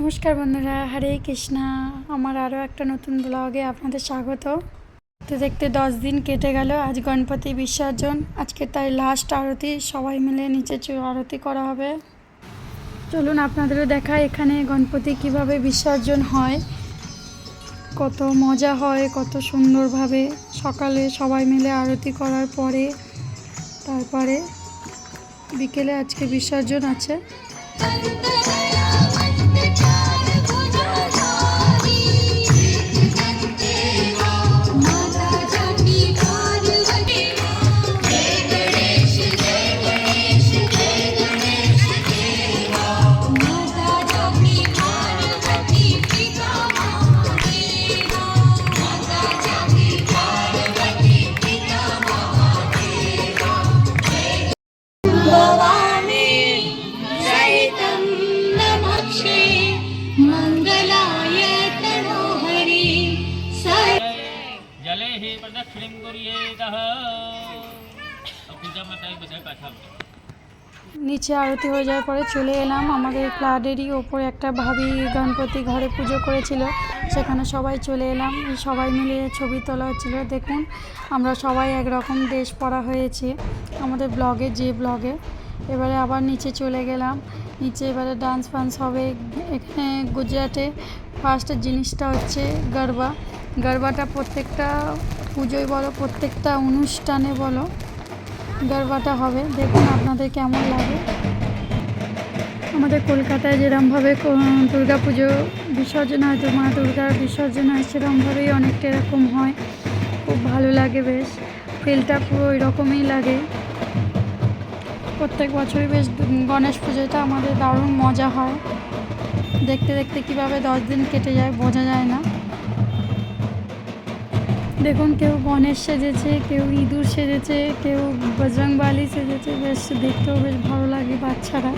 নমস্কার বন্ধুরা, হরে কৃষ্ণা। আমার আরও একটা নতুন ব্লগে আপনাদের স্বাগত। দেখতে দেখতে 10 দিন কেটে গেল। আজ গণপতি বিসর্জন, আজকে তাই লাস্ট আরতি। সবাই মিলে নিচে আরতি করা হবে। চলুন আপনাদেরও দেখায় এখানে গণপতি কিভাবে বিসর্জন হয়, কত মজা হয়, কত সুন্দরভাবে। সকালে সবাই মিলে আরতি করার পরে তারপরে বিকেলে আজকে বিসর্জন আছে। নিচে আরতি হয়ে যাওয়ার পরে চলে এলাম। আমাদের ফ্ল্যাটেরই ওপরে একটা ভাবি গণপতি ঘরে পুজো করেছিল, সেখানে সবাই চলে এলাম। সবাই মিলে ছবি তোলা হচ্ছিল। দেখুন আমরা সবাই একরকম ড্রেস পরা হয়েছে আমাদের যে ব্লগে। এবারে আবার নিচে চলে গেলাম। নিচে এবারে ডান্স ফান্স হবে। এখানে গুজরাটে ফার্স্ট জিনিসটা হচ্ছে গরবাটা প্রত্যেকটা পুজোয় বলো, প্রত্যেকটা অনুষ্ঠানে বলো, গরবাটা হবে। দেখুন আপনাদের কেমন লাগে। আমাদের কলকাতায় যেরকমভাবে দুর্গা পুজো বিসর্জন হয়, তো মা দুর্গার বিসর্জন হয়, সেরকমভাবেই অনেকটা এরকম হয়। খুব ভালো লাগে, বেশ ফিলটা পুরো ওই রকমই লাগে। প্রত্যেক বছরই বেশ গণেশ পুজোটা আমাদের দারুণ মজা হয়। দেখতে দেখতে কীভাবে 10 দিন কেটে যায় বোঝা যায় না। দেখুন কেউ গণেশ সেজেছে, কেউ ইঁদুর সেজেছে, কেউ বজরংবলী সেজেছে। বেশ দেখতেও বেশ ভালো লাগে বাচ্চারা।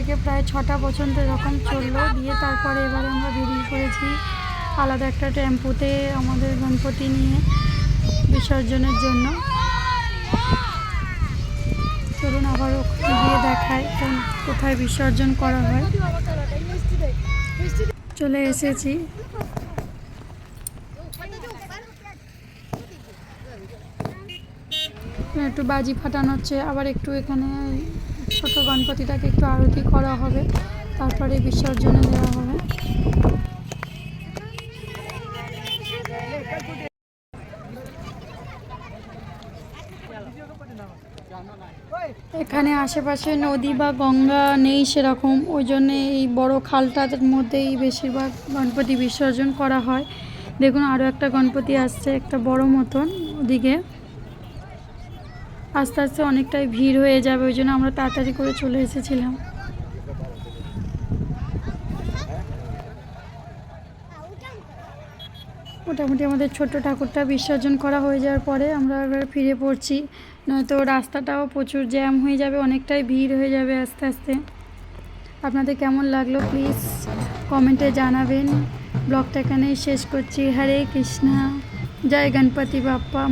থেকে প্রায় 6টা পর্যন্ত এরকম চললো, দিয়ে তারপরে এবারে আমরা বেরিয়ে পড়েছি আলাদা একটা টেম্পুতে আমাদের গণপতি নিয়ে বিসর্জনের জন্য। চলুন আবার ওখানে গিয়ে দেখায় কোথায় বিসর্জন করা হয়। চলে এসেছি। একটু বাজি ফাটানো হচ্ছে, আবার একটু এখানে ছোট গণপতিটাকে একটু আরতি করা হবে, তারপরে বিসর্জনে দেওয়া হবে। এখানে আশেপাশে নদী বা গঙ্গা নেই সেরকম, ওই জন্যে এই বড় খালটার মধ্যেই বেশিরভাগ গণপতি বিসর্জন করা হয়। দেখুন আরও একটা গণপতি আসছে, একটা বড় মতন। ওদিকে আস্তে আস্তে অনেকটাই ভিড় হয়ে যাবে, ওই জন্য আমরা তাড়াতাড়ি করে চলে এসেছিলাম। মোটামুটি আমাদের ছোট্ট ঠাকুরটা বিসর্জন করা হয়ে যাওয়ার পরে আমরা এবার ফিরে পড়ছি, নয়তো রাস্তাটাও প্রচুর জ্যাম হয়ে যাবে, অনেকটাই ভিড় হয়ে যাবে আস্তে আস্তে। আপনাদের কেমন লাগলো প্লিজ কমেন্টে জানাবেন। ব্লগটা এখানেই শেষ করছি। হরে কৃষ্ণা, জয় গণপতি বাপ্পা।